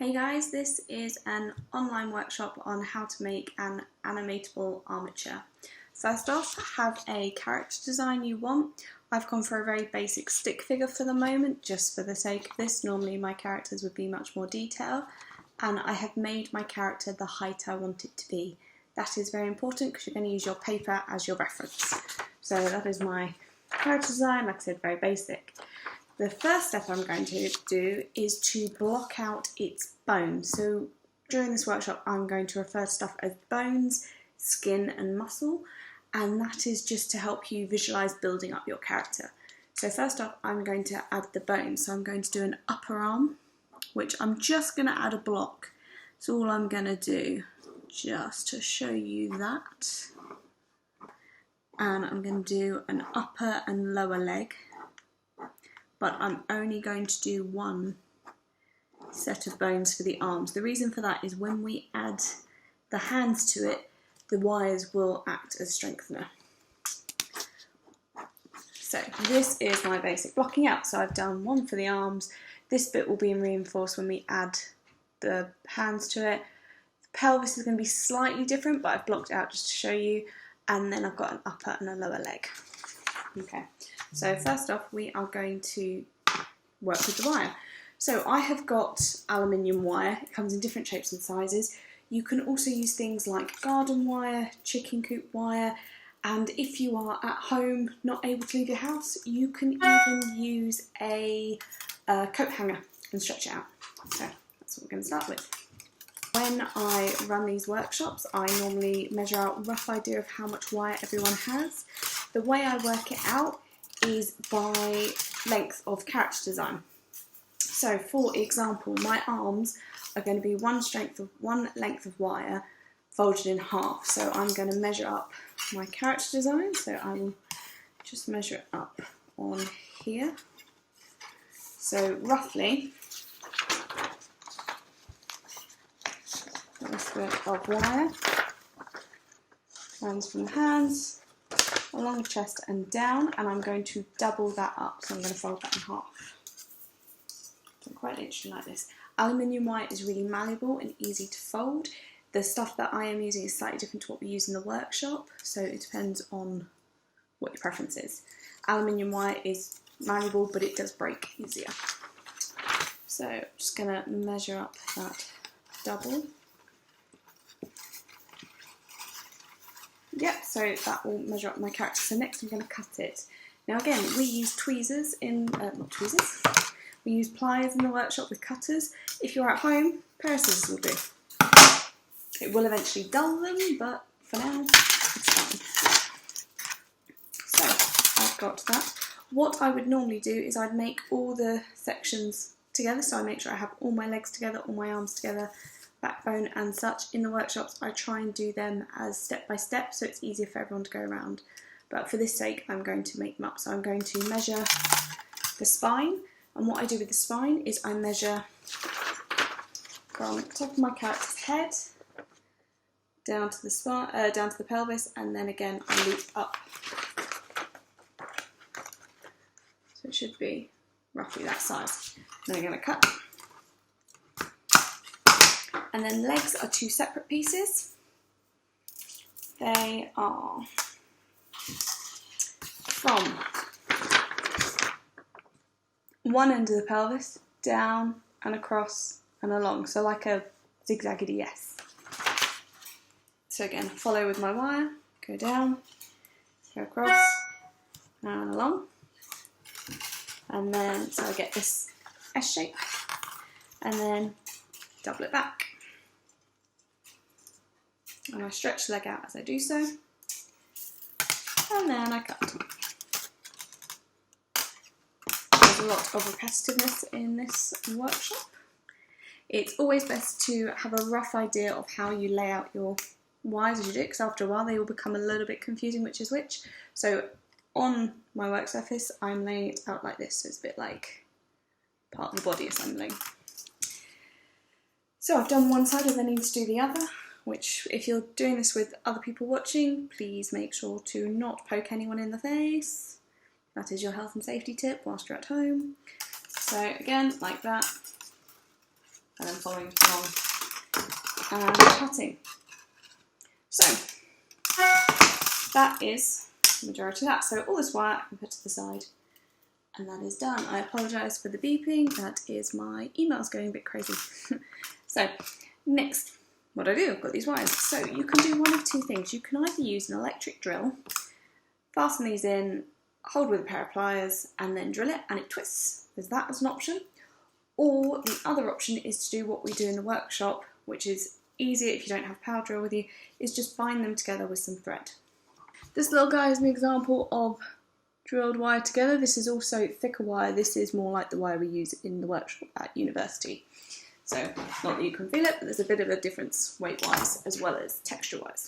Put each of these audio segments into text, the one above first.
Hey guys, this is an online workshop on how to make an animatable armature. First off, have a character design you want. I've gone for a very basic stick figure for the moment, just for the sake of this. Normally my characters would be much more detailed, and I have made my character the height I want it to be. That is very important because you're going to use your paper as your reference. So that is my character design, like I said, very basic. The first step I'm going to do is to block out its bones. So during this workshop I'm going to refer to stuff as bones, skin and muscle, and that is just to help you visualise building up your character. So first off I'm going to add the bones. So I'm going to do an upper arm, which I'm just going to add a block. So all I'm going to do, just to show you that, and I'm going to do an upper and lower leg. But I'm only going to do one set of bones for the arms. The reason for that is when we add the hands to it, the wires will act as strengthener. So this is my basic blocking out. So I've done one for the arms. This bit will be reinforced when we add the hands to it. The pelvis is going to be slightly different, but I've blocked it out just to show you. And then I've got an upper and a lower leg. Okay. So first off, we are going to work with the wire. So I have got aluminium wire. It comes in different shapes and sizes. You can also use things like garden wire, chicken coop wire, and if you are at home not able to leave your house, you can even use a coat hanger and stretch it out. So that's what we're going to start with. When I run these workshops, I normally measure out a rough idea of how much wire everyone has. The way I work it out is by length of character design. So for example, my arms are going to be one length of wire folded in half. So I'm going to measure up my character design. So I will just measure it up on here. So roughly, this bit of wire runs from the hands along the chest and down, and I'm going to double that up, so I'm going to fold that in half. So quite interesting like this. Aluminium wire is really malleable and easy to fold. The stuff that I am using is slightly different to what we use in the workshop, so it depends on what your preference is. Aluminium wire is malleable, but it does break easier. So I'm just going to measure up that double. Yep, so that will measure up my character. So next I'm going to cut it. Now again, we use tweezers not tweezers. We use pliers in the workshop with cutters. If you're at home, a pair of scissors will do. It will eventually dull them, but for now, it's fine. So I've got that. What I would normally do is I'd make all the sections together. So I make sure I have all my legs together, all my arms together, backbone and such. In the workshops I try and do them as step by step so it's easier for everyone to go around, but for this sake I'm going to make them up. So I'm going to measure the spine, and what I do with the spine is I measure from the top of my character's head down to the spine, down to the pelvis, and then again I loop up. So it should be roughly that size. Then I'm going to cut. And then legs are two separate pieces. They are from one end of the pelvis, down and across and along. So like a zigzaggedy S. So again, follow with my wire, go down, go across and along. And then, so I get this S shape. And then double it back. And I stretch the leg out as I do so, and then I cut. There's a lot of repetitiveness in this workshop. It's always best to have a rough idea of how you lay out your wires as you do it, because after a while they will become a little bit confusing which is which. So on my work surface I'm laying it out like this, so it's a bit like part of the body assembling. So I've done one side, I then need to do the other, which if you're doing this with other people watching, please make sure to not poke anyone in the face. That is your health and safety tip whilst you're at home. So again, like that, and then following along and cutting. So that is the majority of that. So all this wire I can put to the side, and that is done. I apologise for the beeping, that is my emails going a bit crazy. So next, what I do, I've got these wires. So you can do one of two things. You can either use an electric drill, fasten these in, hold with a pair of pliers, and then drill it and it twists. There's that as an option. Or the other option is to do what we do in the workshop, which is easier if you don't have a power drill with you, is just bind them together with some thread. This little guy is an example of drilled wire together. This is also thicker wire. This is more like the wire we use in the workshop at university. So not that you can feel it, but there's a bit of a difference weight-wise as well as texture-wise.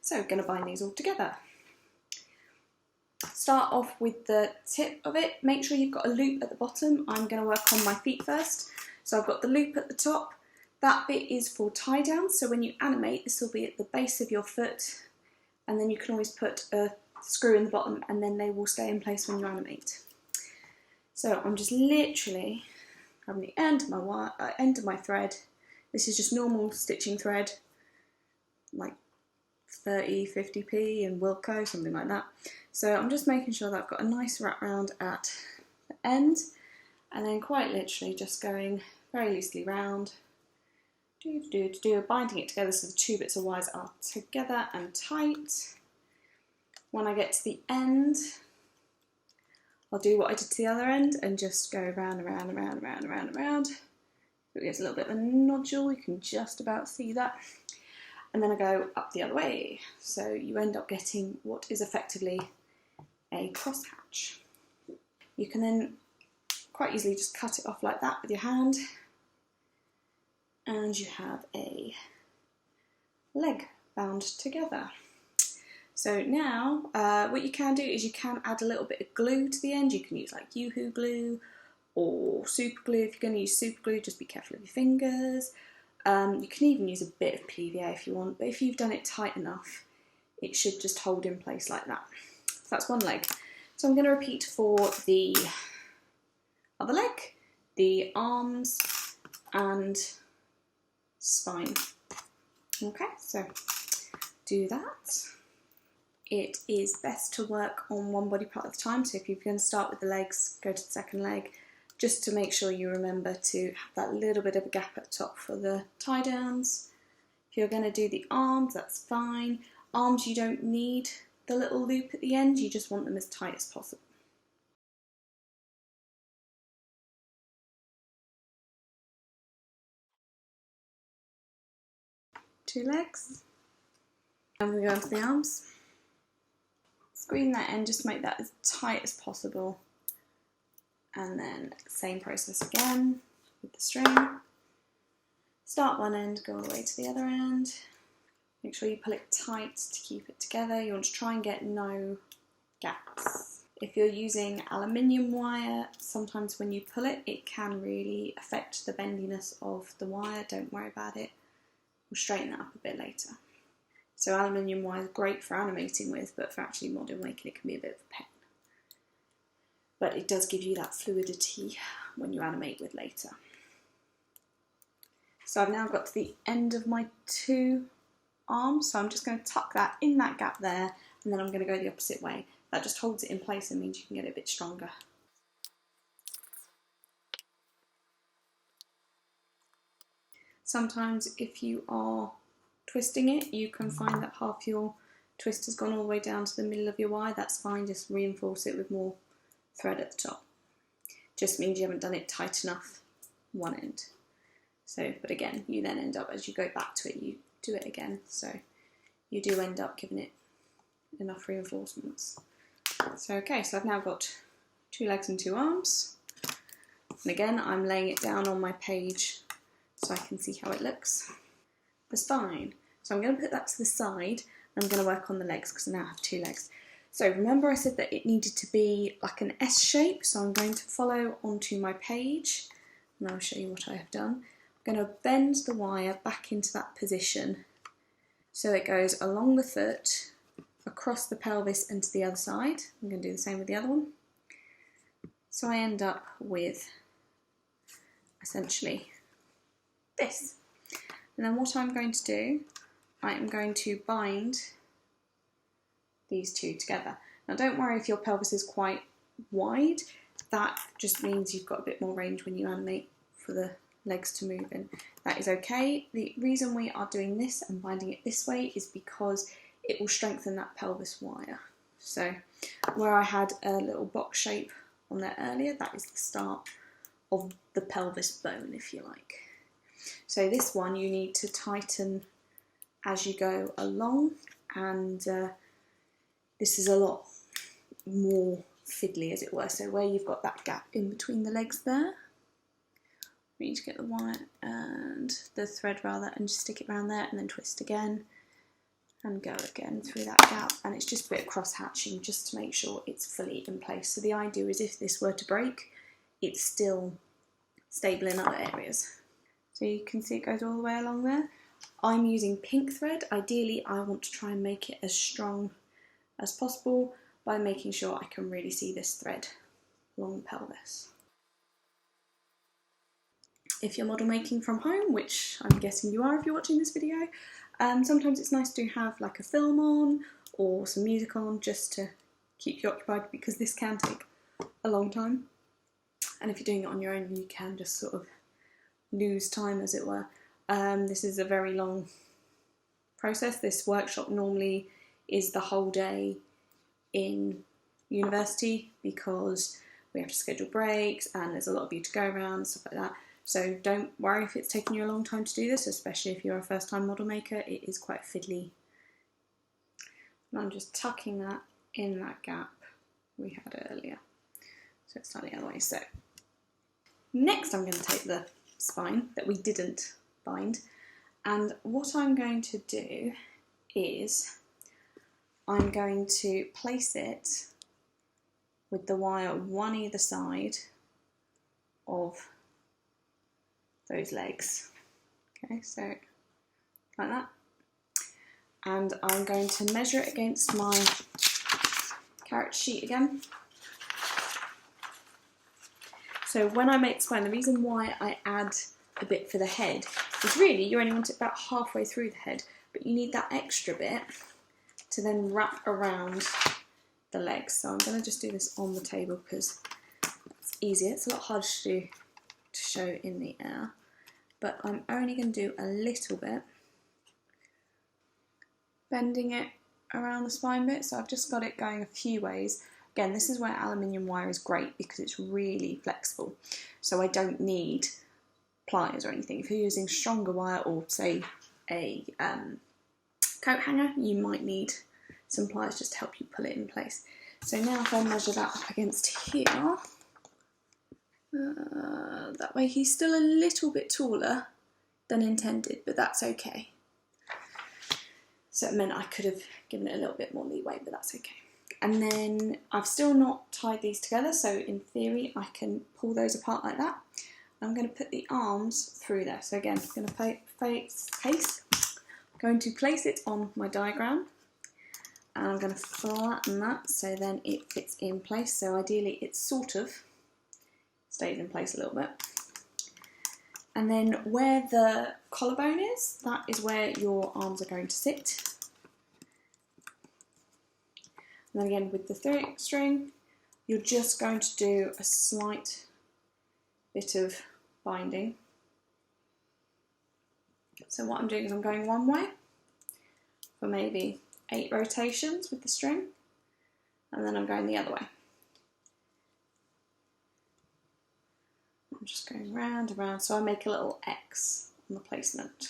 So I'm going to bind these all together. Start off with the tip of it. Make sure you've got a loop at the bottom. I'm going to work on my feet first. So I've got the loop at the top. That bit is for tie down. So when you animate, this will be at the base of your foot. And then you can always put a screw in the bottom and then they will stay in place when you animate. So I'm just literally grabbing the end of my wire, end of my thread. This is just normal stitching thread, like 30, 50p and Wilko, something like that. So I'm just making sure that I've got a nice wrap round at the end, and then quite literally just going very loosely round, binding it together so the two bits of wires are together and tight. When I get to the end, I'll do what I did to the other end and just go round and round and round and round and round and round. It gets a little bit of a nodule, you can just about see that. And then I go up the other way. So you end up getting what is effectively a crosshatch. You can then quite easily just cut it off like that with your hand. And you have a leg bound together. So now, what you can do is you can add a little bit of glue to the end. You can use like Yoo-hoo glue or super glue. If you're going to use super glue, just be careful of your fingers. You can even use a bit of PVA if you want, but if you've done it tight enough, it should just hold in place like that. So that's one leg. So I'm going to repeat for the other leg, the arms and spine. Okay, so do that. It is best to work on one body part at a time, so if you're going to start with the legs, go to the second leg, just to make sure you remember to have that little bit of a gap at the top for the tie downs. If you're going to do the arms, that's fine. Arms, you don't need the little loop at the end, you just want them as tight as possible. Two legs. And we go on to the arms. Squeeze that end, just make that as tight as possible. And then same process again with the string. Start one end, go all the way to the other end. Make sure you pull it tight to keep it together. You want to try and get no gaps. If you're using aluminium wire, sometimes when you pull it, it can really affect the bendiness of the wire. Don't worry about it. We'll straighten that up a bit later. So aluminium wire is great for animating with, but for actually model making it can be a bit of a pain. But it does give you that fluidity when you animate with later. So I've now got to the end of my two arms, so I'm just going to tuck that in that gap there, and then I'm going to go the opposite way. That just holds it in place and means you can get it a bit stronger. Sometimes if you are twisting it, you can find that half your twist has gone all the way down to the middle of your wire. That's fine, just reinforce it with more thread at the top. Just means you haven't done it tight enough one end. So, but again, you then end up, as you go back to it, you do it again. So you do end up giving it enough reinforcements. So okay, so I've now got two legs and two arms. And again, I'm laying it down on my page so I can see how it looks. The spine. So I'm going to put that to the side and I'm going to work on the legs because I now have two legs. So remember I said that it needed to be like an S shape, so I'm going to follow onto my page and I'll show you what I have done. I'm going to bend the wire back into that position so it goes along the foot, across the pelvis and to the other side. I'm going to do the same with the other one. So I end up with essentially this. And then what I'm going to do, I am going to bind these two together. Now don't worry if your pelvis is quite wide, that just means you've got a bit more range when you animate for the legs to move in. That is okay. The reason we are doing this and binding it this way is because it will strengthen that pelvis wire. So where I had a little box shape on there earlier, that is the start of the pelvis bone, if you like. So this one you need to tighten as you go along, and this is a lot more fiddly, as it were. So where you've got that gap in between the legs there, we need to get the wire and the thread rather, and just stick it around there and then twist again and go again through that gap. And it's just a bit of cross hatching just to make sure it's fully in place. So the idea is if this were to break, it's still stable in other areas. So you can see it goes all the way along there. I'm using pink thread. Ideally, I want to try and make it as strong as possible by making sure I can really see this thread along the pelvis. If you're model making from home, which I'm guessing you are if you're watching this video, sometimes it's nice to have like a film on or some music on just to keep you occupied, because this can take a long time. And if you're doing it on your own, you can just sort of lose time, as it were. This is a very long process. This workshop normally is the whole day in university because we have to schedule breaks and there's a lot of you to go around, stuff like that. So don't worry if it's taking you a long time to do this, especially if you're a first time model maker. It is quite fiddly. And I'm just tucking that in that gap we had earlier. So it's slightly the other way. So next I'm going to take the spine that we didn't bind, and what I'm going to do is I'm going to place it with the wire one either side of those legs. Okay, so like that. And I'm going to measure it against my character sheet again. So when I make the spine, the reason why I add a bit for the head is really you only want it about halfway through the head, but you need that extra bit to then wrap around the legs. So I'm going to just do this on the table because it's easier. It's a lot harder to do to show in the air, but I'm only going to do a little bit, bending it around the spine bit. So I've just got it going a few ways. Again, this is where aluminium wire is great because it's really flexible. So I don't need pliers or anything. If you're using stronger wire or say a coat hanger, you might need some pliers just to help you pull it in place. So now if I measure that up against here, that way he's still a little bit taller than intended, but that's okay. So it meant I could have given it a little bit more leeway, but that's okay. And then I've still not tied these together, so in theory I can pull those apart like that. I'm going to put the arms through there. So again, I'm going to place it on my diagram, and I'm going to flatten that so then it fits in place. So ideally it sort of stays in place a little bit. And then where the collarbone is, that is where your arms are going to sit. And then again with the string, you're just going to do a slight bit of binding. So what I'm doing is I'm going one way for maybe 8 rotations with the string, and then I'm going the other way. I'm just going round and round, so I make a little X on the placement.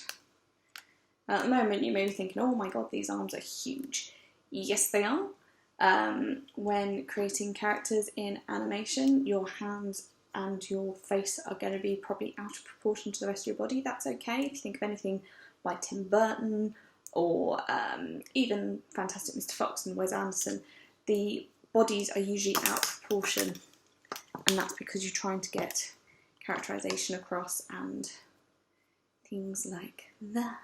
Now, at the moment you may be thinking, oh my god, these arms are huge. Yes, they are. When creating characters in animation, your hands and your face are going to be probably out of proportion to the rest of your body. That's okay. If you think of anything by Tim Burton or even Fantastic Mr. Fox and Wes Anderson, the bodies are usually out of proportion, and that's because you're trying to get characterization across and things like that.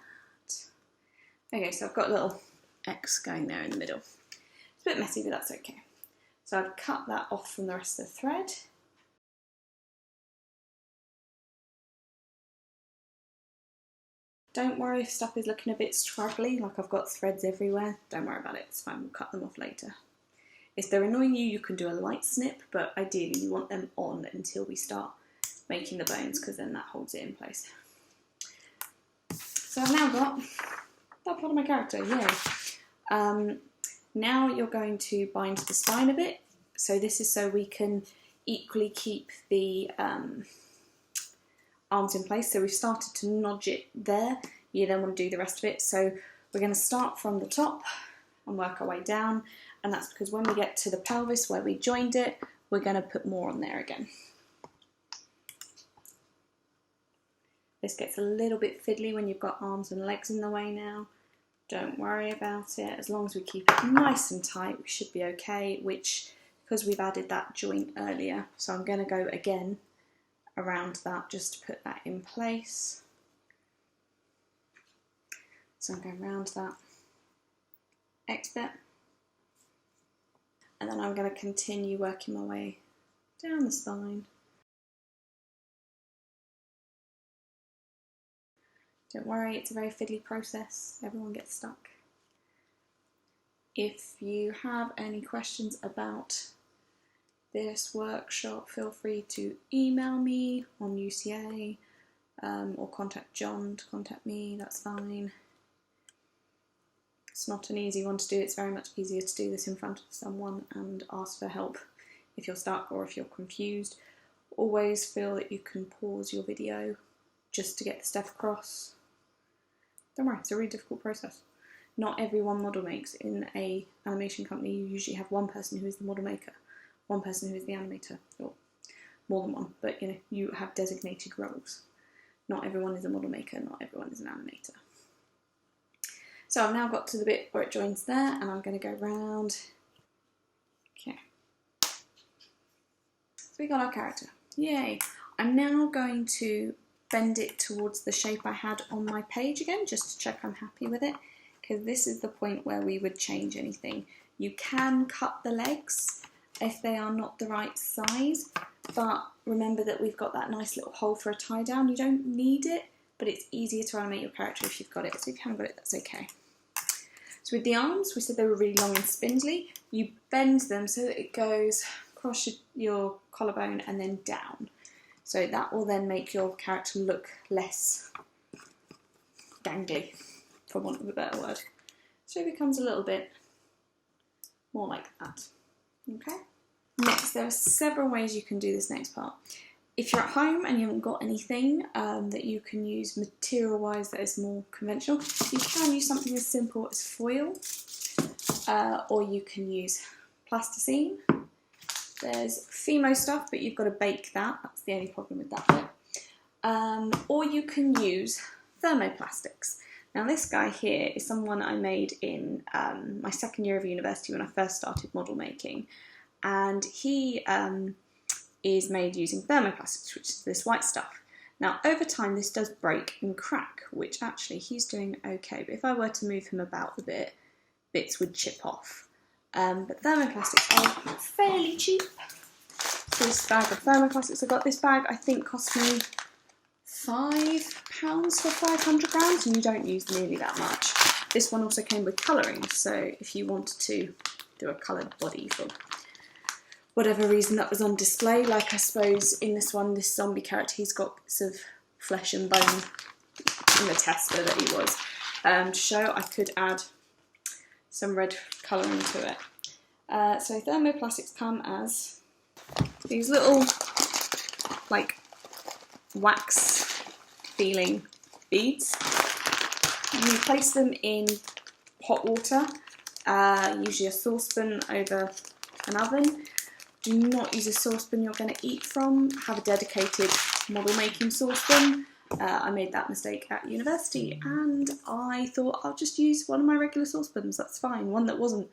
Okay, so I've got a little X going there in the middle. It's a bit messy, but that's okay. So I've cut that off from the rest of the thread. Don't worry if stuff is looking a bit straggly, like I've got threads everywhere. Don't worry about it, it's fine, we'll cut them off later. If they're annoying you, you can do a light snip, but ideally you want them on until we start making the bones, because then that holds it in place. So I've now got that part of my character, yay. Now you're going to bind the spine a bit. So this is so we can equally keep the arms in place. So we've started to nudge it there. You then want to do the rest of it. So we're going to start from the top and work our way down. And that's because when we get to the pelvis where we joined it, we're going to put more on there again. This gets a little bit fiddly when you've got arms and legs in the way now. Don't worry about it. As long as we keep it nice and tight, we should be okay, which, because we've added that joint earlier, so I'm going to go again around that just to put that in place. So I'm going around that X bit. And then I'm going to continue working my way down the spine. Don't worry, it's a very fiddly process. Everyone gets stuck. If you have any questions about this workshop, feel free to email me on UCA or contact John to contact me, that's fine. It's not an easy one to do, it's very much easier to do this in front of someone and ask for help if you're stuck or if you're confused. Always feel that you can pause your video just to get the stuff across. Don't worry, it's a really difficult process. Not everyone model makes. In an animation company, you usually have one person who is the model maker, one person who is the animator, or more than one, but you have designated roles. Not everyone is a model maker, not everyone is an animator. So I've now got to the bit where it joins there, and I'm going to go round. Okay. So we got our character. Yay! I'm now going to bend it towards the shape I had on my page again, just to check I'm happy with it, because this is the point where we would change anything. You can cut the legs if they are not the right size, but remember that we've got that nice little hole for a tie down. You don't need it, but it's easier to animate your character if you've got it. So if you haven't got it, that's okay. So with the arms, we said they were really long and spindly. You bend them so that it goes across your collarbone and then down. So that will then make your character look less gangly, for want of a better word. So it becomes a little bit more like that. Okay? Next, there are several ways you can do this next part. If you're at home and you haven't got anything that you can use material-wise that is more conventional, you can use something as simple as foil, or you can use plasticine. There's Fimo stuff, but you've got to bake that. That's the only problem with that bit. Or you can use thermoplastics. Now this guy here is someone I made in my second year of university when I first started model making. And he is made using thermoplastics, which is this white stuff. Now over time this does break and crack, which actually he's doing okay. But if I were to move him about a bit, bits would chip off. But thermoplastics are fairly cheap. So this bag of thermoplastics, I got this bag, I think cost me £5 for 500 grams, and you don't use nearly that much. This one also came with colouring, so if you wanted to do a coloured body for whatever reason that was on display, like I suppose in this one, this zombie character, he's got bits of flesh and bone in the tester that he was. To show, I could add some red colouring to it. So thermoplastics come as these little, like, wax feeling beads. You place them in hot water, usually a saucepan over an oven. Do not use a saucepan you're going to eat from. Have a dedicated model making saucepan. I made that mistake at university and I thought I'll just use one of my regular saucepans, that's fine, one that wasn't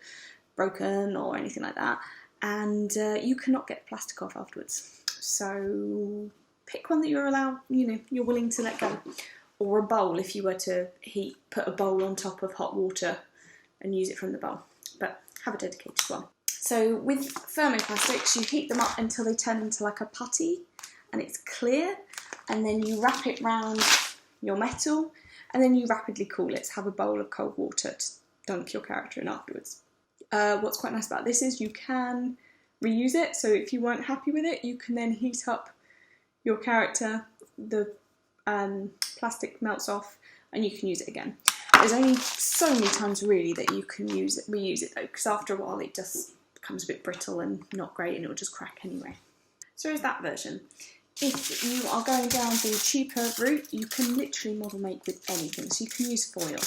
broken or anything like that, and you cannot get plastic off afterwards. So pick one that you're allowed, you're willing to let go. Or a bowl if you were to put a bowl on top of hot water and use it from the bowl, but have a dedicated one. So with thermoplastics, you heat them up until they turn into like a putty and it's clear, and then you wrap it round your metal, and then you rapidly cool it. So have a bowl of cold water to dunk your character in afterwards. What's quite nice about this is you can reuse it, so if you weren't happy with it, you can then heat up your character, the plastic melts off, and you can use it again. There's only so many times really that you can reuse it though, because after a while it just becomes a bit brittle and not great, and it will just crack anyway. So there's that version. If you are going down the cheaper route, you can literally model make with anything, so you can use foil.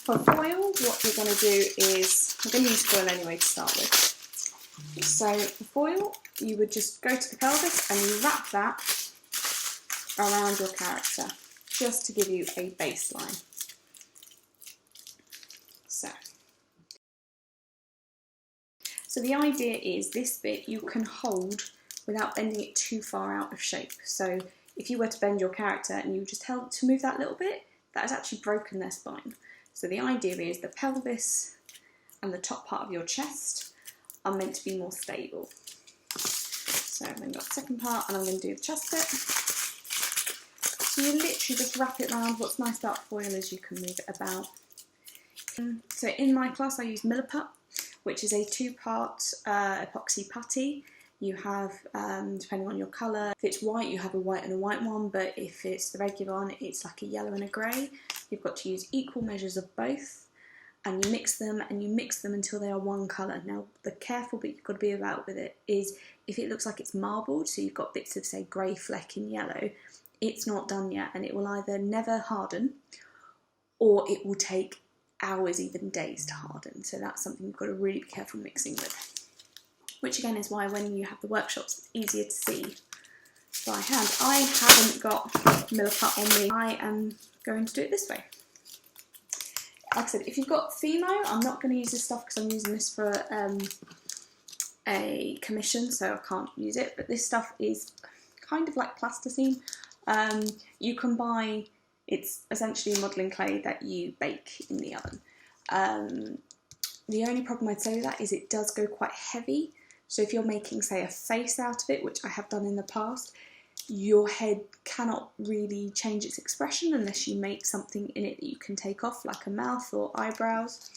For foil, what we're going to do is, we're going to use foil anyway to start with. So for foil, you would just go to the pelvis and you wrap that around your character, just to give you a baseline. So the idea is this bit you can hold without bending it too far out of shape. So if you were to bend your character and you just held to move that little bit, that has actually broken their spine. So the idea is the pelvis and the top part of your chest are meant to be more stable. So I've then got the second part, and I'm going to do the chest bit. So you literally just wrap it around. What's nice about foil is you can move it about. So in my class I use Milliput, which is a 2-part epoxy putty. You have, depending on your colour, if it's white you have a white and a white one, but if it's the regular one it's like a yellow and a grey. You've got to use equal measures of both, and you mix them until they are one colour. Now the careful bit you've got to be about with it is if it looks like it's marbled, so you've got bits of say grey fleck in yellow, it's not done yet, and it will either never harden or it will take hours, even days to harden. So that's something you've got to really be careful mixing with. Which again is why when you have the workshops it's easier to see by hand. I haven't got Milliput on me. I am going to do it this way. Like I said, if you've got Fimo, I'm not going to use this stuff because I'm using this for a commission, so I can't use it. But this stuff is kind of like plasticine. You can buy, it's essentially modelling clay that you bake in the oven. The only problem I'd say with that is it does go quite heavy. So if you're making, say, a face out of it, which I have done in the past, your head cannot really change its expression unless you make something in it that you can take off, like a mouth or eyebrows.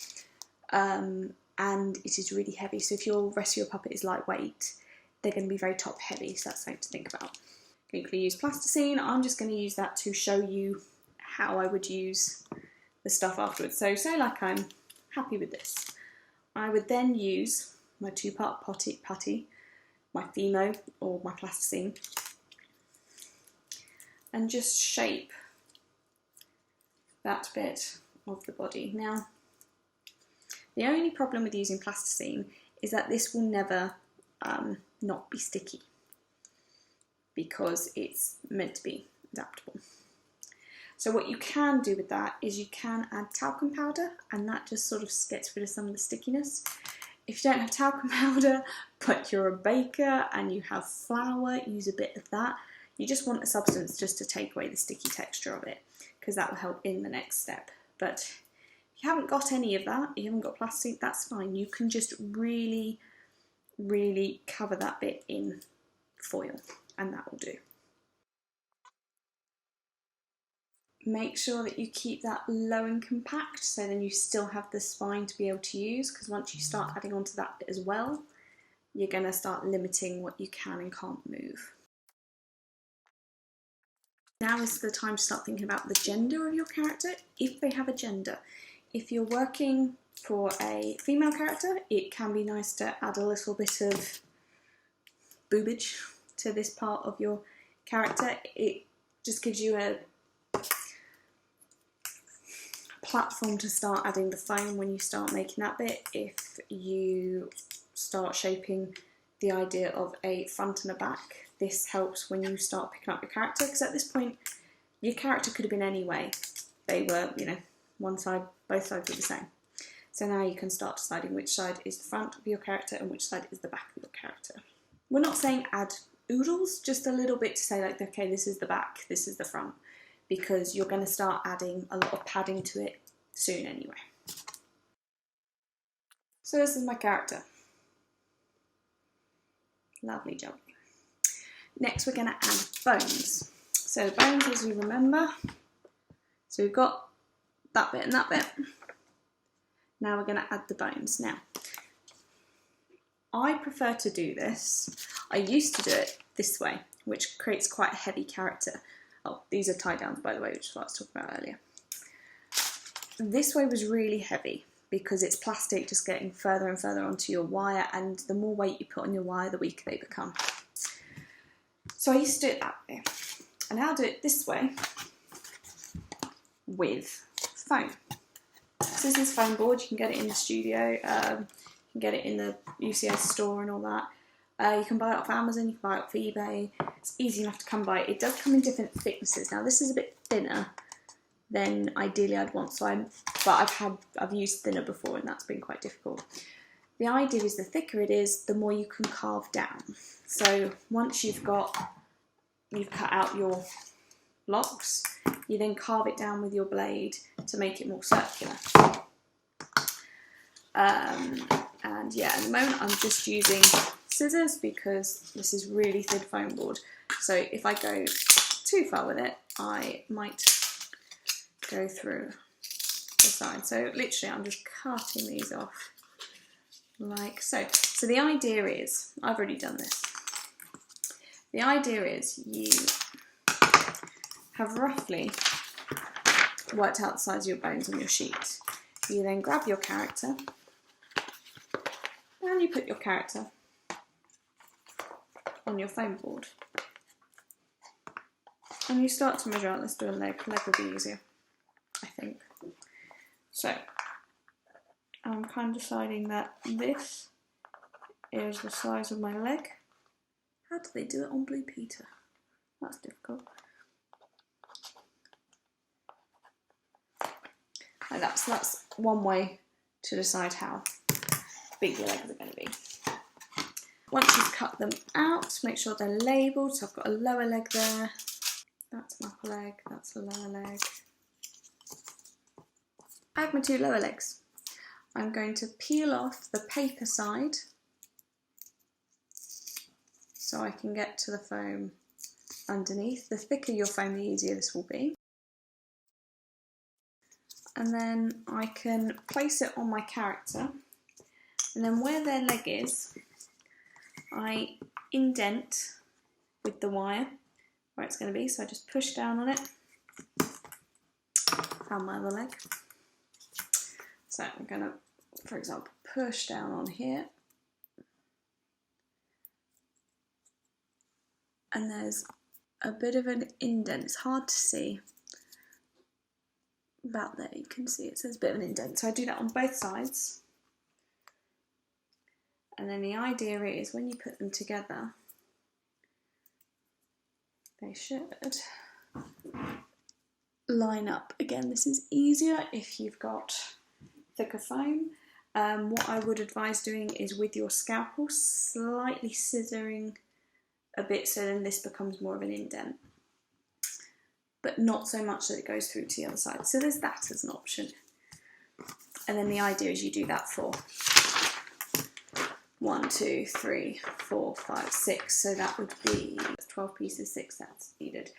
And it is really heavy. So if your rest of your puppet is lightweight, they're going to be very top heavy, so that's something to think about. You can use plasticine. I'm just going to use that to show you how I would use the stuff afterwards. So say like I'm happy with this. I would then use my 2-part putty, my Fimo or my plasticine, and just shape that bit of the body. Now, the only problem with using plasticine is that this will never not be sticky because it's meant to be adaptable. So what you can do with that is you can add talcum powder, and that just sort of gets rid of some of the stickiness. If you don't have talcum powder, but you're a baker and you have flour, use a bit of that. You just want a substance just to take away the sticky texture of it, because that will help in the next step. But if you haven't got any of that, you haven't got plastic, that's fine. You can just really, really cover that bit in foil, and that will do. Make sure that you keep that low and compact, so then you still have the spine to be able to use, because once you start adding onto that bit as well, you're going to start limiting what you can and can't move. Now is the time to start thinking about the gender of your character, if they have a gender. If you're working for a female character, it can be nice to add a little bit of boobage to this part of your character. It just gives you a platform to start adding the foam when you start making that bit. If you start shaping the idea of a front and a back, this helps when you start picking up your character, because at this point your character could have been any way. They were, you know, one side, both sides were the same. So now you can start deciding which side is the front of your character and which side is the back of your character. We're not saying add oodles, just a little bit to say like, okay, this is the back, this is the front, because you're going to start adding a lot of padding to it soon anyway. So this is my character. Lovely jubbly. Next we're going to add bones. So bones, as you remember, so we've got that bit and that bit. Now we're going to add the bones. Now, I prefer to do this. I used to do it this way, which creates quite a heavy character. Oh, these are tie downs, by the way, which is what I was talking about earlier. This way was really heavy because it's plastic just getting further and further onto your wire, and the more weight you put on your wire, the weaker they become. So I used to do it that way. And now I'll do it this way with foam. So this is foam board. You can get it in the studio. You can get it in the UCS store and all that. You can buy it off Amazon. You can buy it off eBay. It's easy enough to come by. It does come in different thicknesses. Now this is a bit thinner than ideally I'd want. But I've used thinner before, and that's been quite difficult. The idea is the thicker it is, the more you can carve down. So once you've cut out your blocks, you then carve it down with your blade to make it more circular. And yeah, at the moment I'm just using scissors because this is really thin foam board. So if I go too far with it, I might go through the side. So literally I'm just cutting these off like so. So the idea is, I've already done this. The idea is you have roughly worked out the size of your bones on your sheet. You then grab your character and you put your character on your foam board. And you start to measure out. Let's do a leg. Leg will be easier, I think. So I'm kind of deciding that this is the size of my leg. How do they do it on Blue Peter? That's difficult. And that's one way to decide how big your legs are going to be. Once you've cut them out, make sure they're labelled. So I've got a lower leg there. That's an upper leg. That's a lower leg. I have my two lower legs. I'm going to peel off the paper side so I can get to the foam underneath. The thicker your foam, the easier this will be. And then I can place it on my character, and then where their leg is, I indent with the wire where it's going to be. So I just push down on it. Found my other leg. So I'm going to, for example, push down on here. And there's a bit of an indent. It's hard to see. About there, you can see it says a bit of an indent. So I do that on both sides. And then the idea is when you put them together, they should line up. Again, this is easier if you've got thicker foam. What I would advise doing is with your scalpel, slightly scissoring a bit so then this becomes more of an indent, but not so much that it goes through to the other side. So there's that as an option. And then the idea is you do that for 1, 2, 3, 4, 5, 6. So that would be 12 pieces, 6 that's needed.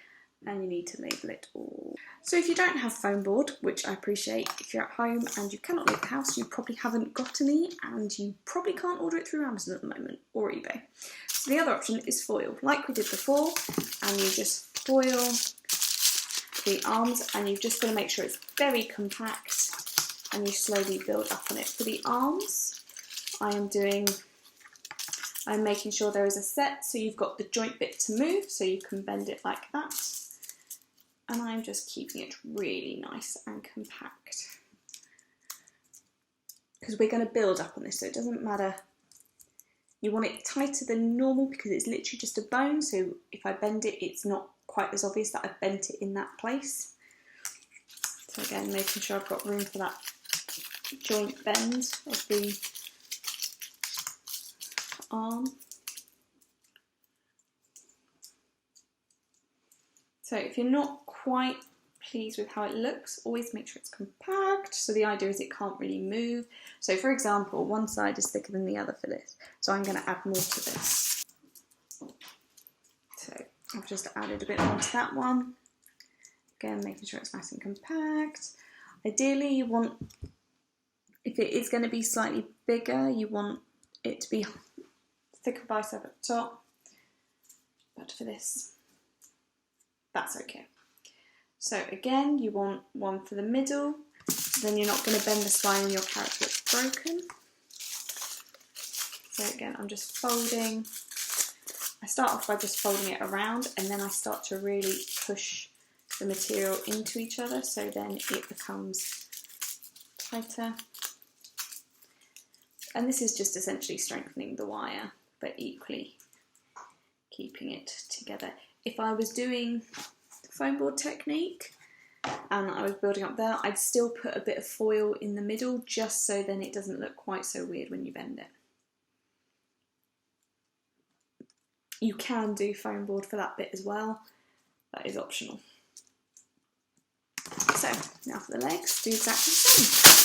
And you need to label it all. So if you don't have foam board, which I appreciate, if you're at home and you cannot leave the house, you probably haven't got any, and you probably can't order it through Amazon at the moment, or eBay. So the other option is foil, like we did before, and you just foil the arms, and you've just got to make sure it's very compact, and you slowly build up on it. For the arms, I'm making sure there is a set, so you've got the joint bit to move, so you can bend it like that. And I'm just keeping it really nice and compact. Because we're going to build up on this, so it doesn't matter. You want it tighter than normal because it's literally just a bone, so if I bend it, it's not quite as obvious that I've bent it in that place. So again, making sure I've got room for that joint bend of the arm. So if you're not quite pleased with how it looks, always make sure it's compact. So the idea is it can't really move. So for example, one side is thicker than the other for this. So I'm going to add more to this. So I've just added a bit more to that one. Again, making sure it's nice and compact. Ideally, you want, if it is going to be slightly bigger, you want it to be thicker bicep at the top. But for this, that's okay. So again, you want one for the middle, then you're not going to bend the spine and your character looks broken. So again, I'm just folding. I start off by just folding it around, and then I start to really push the material into each other, so then it becomes tighter. And this is just essentially strengthening the wire, but equally keeping it together. If I was doing the foam board technique and I was building up there, I'd still put a bit of foil in the middle, just so then it doesn't look quite so weird when you bend it. You can do foam board for that bit as well, that is optional. So now for the legs, do exactly the same.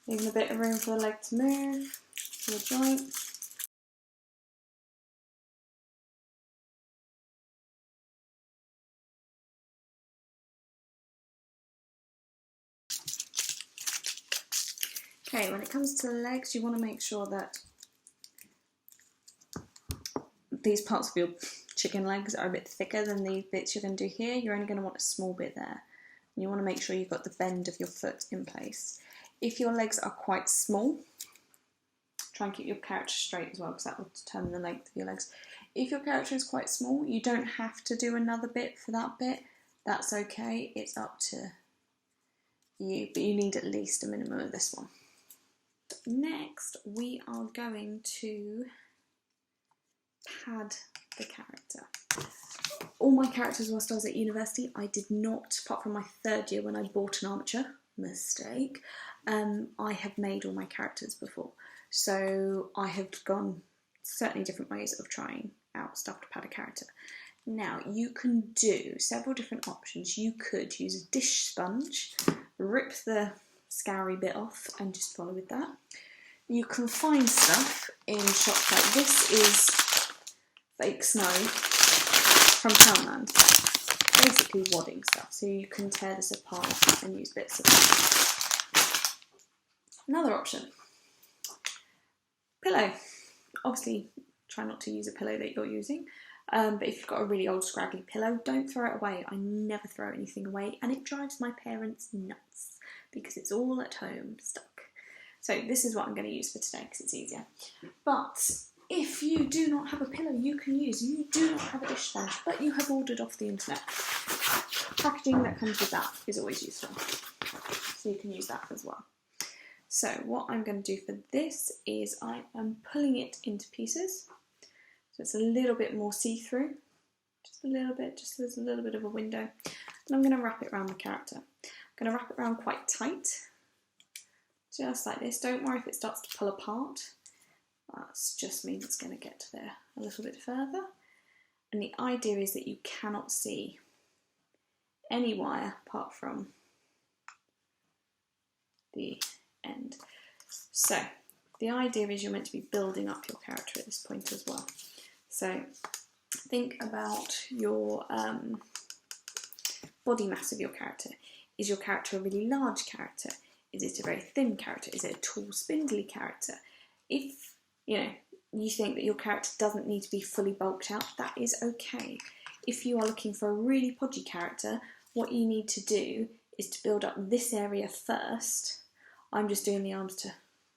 Leaving a bit of room for the leg to move, to the joint. Okay, when it comes to the legs, you want to make sure that these parts of your chicken legs are a bit thicker than the bits you're going to do here. You're only going to want a small bit there. And you want to make sure you've got the bend of your foot in place. If your legs are quite small, try and keep your character straight as well, because that will determine the length of your legs. If your character is quite small, you don't have to do another bit for that bit. That's okay, it's up to you, but you need at least a minimum of this one. Next, we are going to pad the character. All my characters whilst I was at university, I did not, apart from my third year when I bought an armature, mistake, I have made all my characters before. So I have gone certainly different ways of trying out stuff to pad a character. Now, you can do several different options. You could use a dish sponge, rip the scoury bit off and just follow with that. You can find stuff in shops like this is fake snow from Poundland. Basically wadding stuff, so you can tear this apart and use bits of it. Another option, pillow. Obviously try not to use a pillow that you're using, but if you've got a really old scraggly pillow, don't throw it away. I never throw anything away, and it drives my parents nuts because it's all at home stuck. So this is what I'm going to use for today because it's easier. But if you do not have a pillow you do not have a dish sponge, but you have ordered off the internet, packaging that comes with that is always useful. So you can use that as well. So what I'm going to do for this is I am pulling it into pieces. So it's a little bit more see-through. Just a little bit, just so there's a little bit of a window. And I'm going to wrap it around my character. I'm going to wrap it around quite tight. Just like this. Don't worry if it starts to pull apart. That just means it's going to get to there a little bit further. And the idea is that you cannot see any wire apart from the end. So the idea is you're meant to be building up your character at this point as well. So think about your body mass of your character. Is your character a really large character? Is it a very thin character? Is it a tall, spindly character? If you think that your character doesn't need to be fully bulked out, that is okay. If you are looking for a really podgy character, what you need to do is to build up this area first. I'm just doing the arms to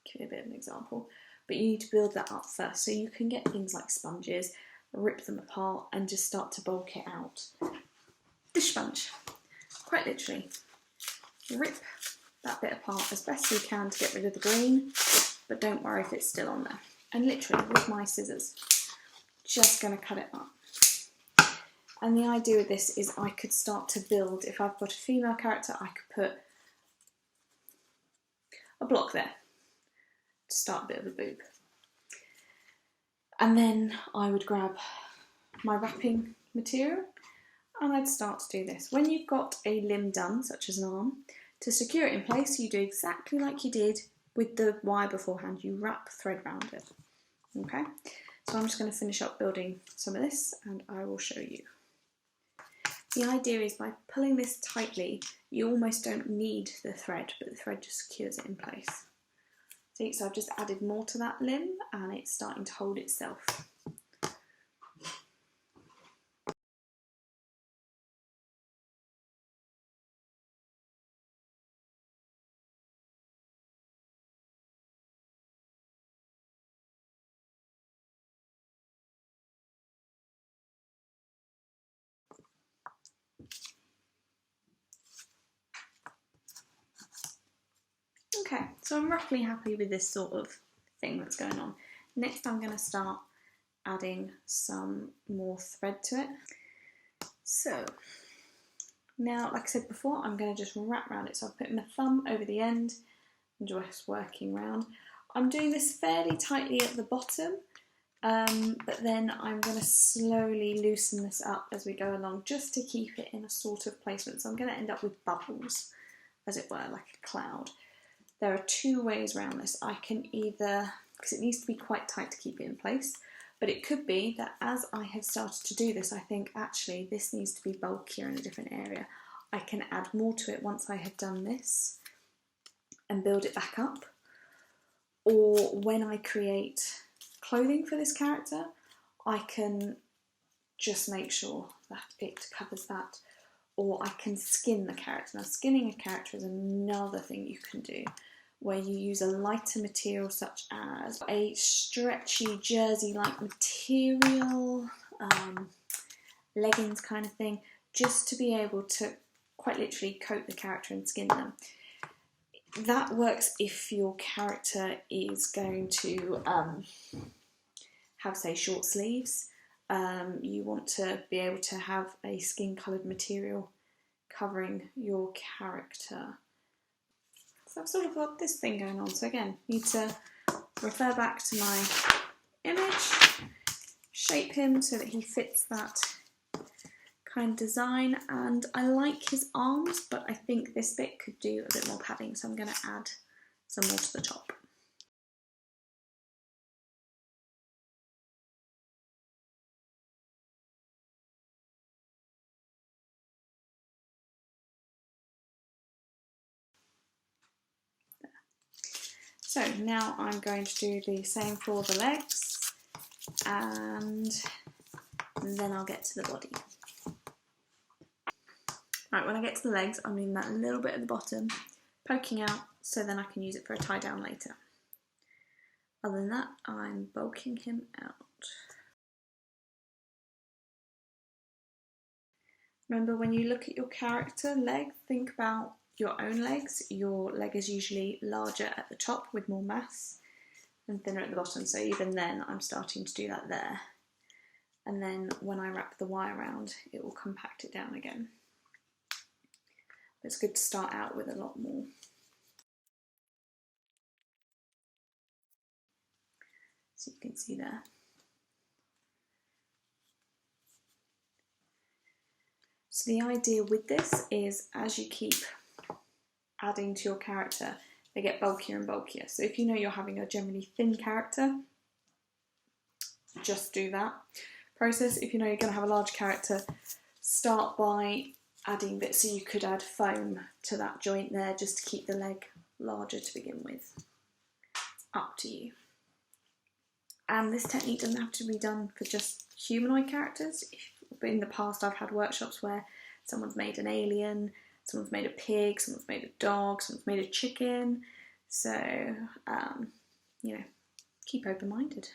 give you a bit of an example, but you need to build that up first so you can get things like sponges, rip them apart and just start to bulk it out. Dish sponge, quite literally, rip that bit apart as best you can to get rid of the green, but don't worry if it's still on there. And literally with my scissors, just going to cut it up. And the idea with this is I could start to build, if I've got a female character, I could put a block there to start a bit of a boob. And then I would grab my wrapping material and I'd start to do this. When you've got a limb done, such as an arm, to secure it in place, you do exactly like you did with the wire beforehand. You wrap thread around it. Okay, so I'm just going to finish up building some of this and I will show you. The idea is by pulling this tightly, you almost don't need the thread, but the thread just secures it in place. See, so I've just added more to that limb and it's starting to hold itself. Okay, so I'm roughly happy with this sort of thing that's going on. Next I'm going to start adding some more thread to it. So now, like I said before, I'm going to just wrap around it. So I've put my thumb over the end and just working round. I'm doing this fairly tightly at the bottom, but then I'm going to slowly loosen this up as we go along just to keep it in a sort of placement. So I'm going to end up with bubbles, as it were, like a cloud. There are two ways around this. I can either, because it needs to be quite tight to keep it in place, but it could be that as I have started to do this, I think actually this needs to be bulkier in a different area. I can add more to it once I have done this and build it back up. Or when I create clothing for this character, I can just make sure that it covers that. Or I can skin the character. Now, skinning a character is another thing you can do, where you use a lighter material such as a stretchy jersey-like material, leggings kind of thing, just to be able to quite literally coat the character and skin them. That works if your character is going to have, say, short sleeves. You want to be able to have a skin-coloured material covering your character. So I've sort of got this thing going on. So again, need to refer back to my image, shape him so that he fits that kind of design. And I like his arms, but I think this bit could do a bit more padding. So I'm going to add some more to the top. So now I'm going to do the same for the legs, and then I'll get to the body. Right, when I get to the legs, I'm leaving that a little bit at the bottom, poking out, so then I can use it for a tie down later. Other than that, I'm bulking him out. Remember, when you look at your character leg, think about your own legs. Your leg is usually larger at the top with more mass and thinner at the bottom. So even then, I'm starting to do that there. And then when I wrap the wire around, it will compact it down again. But it's good to start out with a lot more. So you can see there. So the idea with this is as you keep adding to your character, they get bulkier and bulkier. So if you know you're having a generally thin character, just do that process. If you know you're going to have a large character, start by adding bits. So you could add foam to that joint there just to keep the leg larger to begin with. Up to you. And this technique doesn't have to be done for just humanoid characters. But in the past I've had workshops where someone's made an alien, someone's made a pig, someone's made a dog, someone's made a chicken. So, you know, keep open-minded.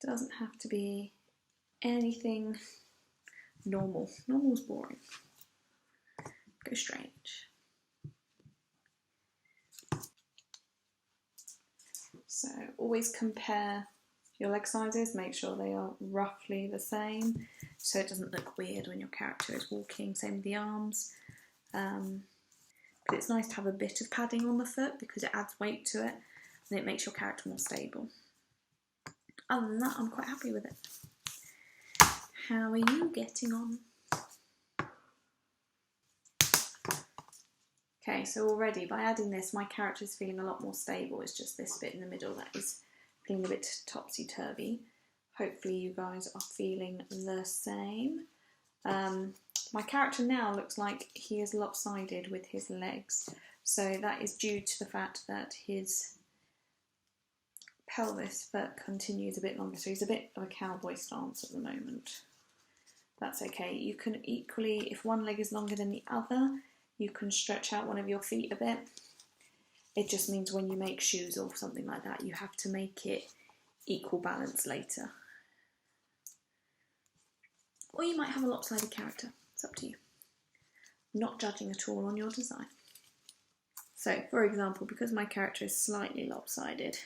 It doesn't have to be anything normal. Normal's boring. Go strange. So always compare your leg sizes, make sure they are roughly the same so it doesn't look weird when your character is walking. Same with the arms. But it's nice to have a bit of padding on the foot because it adds weight to it and it makes your character more stable. Other than that, I'm quite happy with it. How are you getting on? Okay, so already by adding this, my character is feeling a lot more stable. It's just this bit in the middle that is feeling a bit topsy-turvy. Hopefully you guys are feeling the same. My character now looks like he is lopsided with his legs, so that is due to the fact that his pelvis continues a bit longer, so he's a bit of a cowboy stance at the moment. That's okay. You can equally, if one leg is longer than the other, you can stretch out one of your feet a bit. It just means when you make shoes or something like that, you have to make it equal balance later. Or you might have a lopsided character. It's up to you. Not judging at all on your design. So, for example, because my character is slightly lopsided,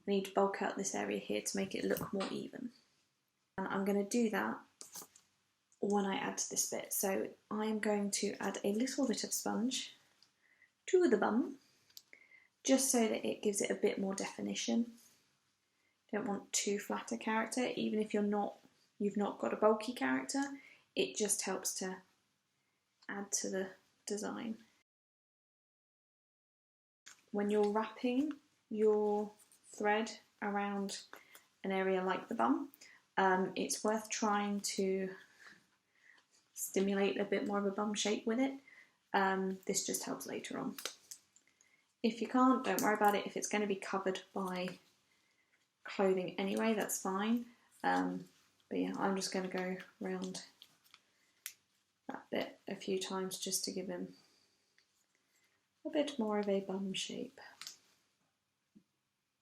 I need to bulk out this area here to make it look more even. And I'm going to do that when I add to this bit. So I'm going to add a little bit of sponge to the bum, just so that it gives it a bit more definition. Don't want too flat a character, even if you've not got a bulky character, it just helps to add to the design. When you're wrapping your thread around an area like the bum, it's worth trying to stimulate a bit more of a bum shape with it. This just helps later on. If you can't, don't worry about it. If it's going to be covered by clothing anyway, that's fine. But yeah, I'm just going to go around that bit a few times just to give him a bit more of a bum shape.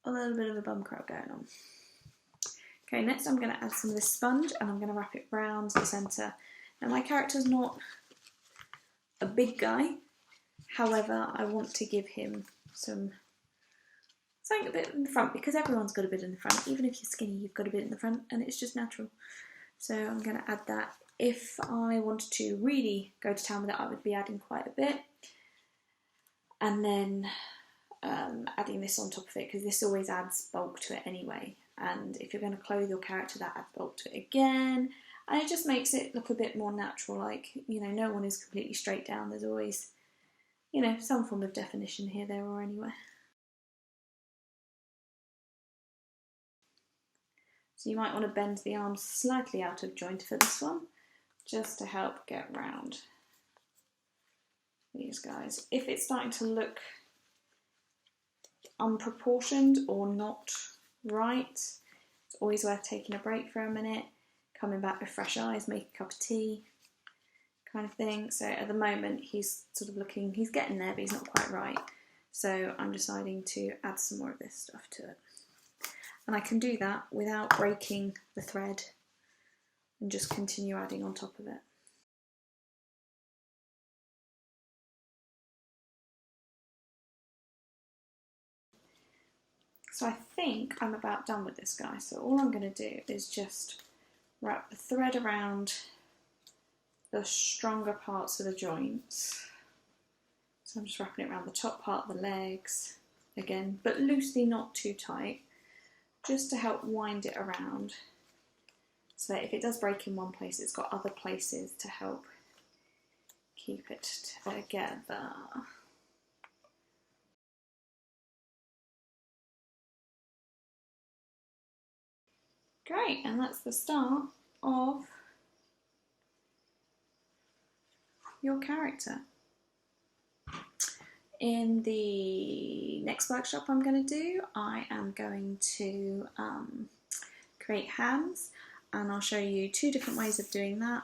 A little bit of a bum crowd going on. Okay, next I'm going to add some of this sponge and I'm going to wrap it round the centre. Now my character's not a big guy, however I want to give him something a bit in the front, because everyone's got a bit in the front. Even if you're skinny, you've got a bit in the front and it's just natural. So I'm going to add that. If I wanted to really go to town with it, I would be adding quite a bit. And then adding this on top of it, because this always adds bulk to it anyway. And if you're going to clothe your character, that adds bulk to it again. And it just makes it look a bit more natural, like, you know, no one is completely straight down. There's always, you know, some form of definition here, there or anywhere. So you might want to bend the arms slightly out of joint for this one, just to help get round these guys. If it's starting to look unproportioned or not right, it's always worth taking a break for a minute, coming back with fresh eyes, make a cup of tea, kind of thing. So at the moment he's sort of looking, he's getting there, but he's not quite right. So I'm deciding to add some more of this stuff to it. And I can do that without breaking the thread and just continue adding on top of it. So I think I'm about done with this guy. So all I'm going to do is just wrap the thread around the stronger parts of the joints. So I'm just wrapping it around the top part of the legs again, but loosely, not too tight, just to help wind it around so that if it does break in one place, it's got other places to help keep it together. Great, and that's the start of your character. In the next workshop I'm going to do, I am going to create hands, and I'll show you two different ways of doing that.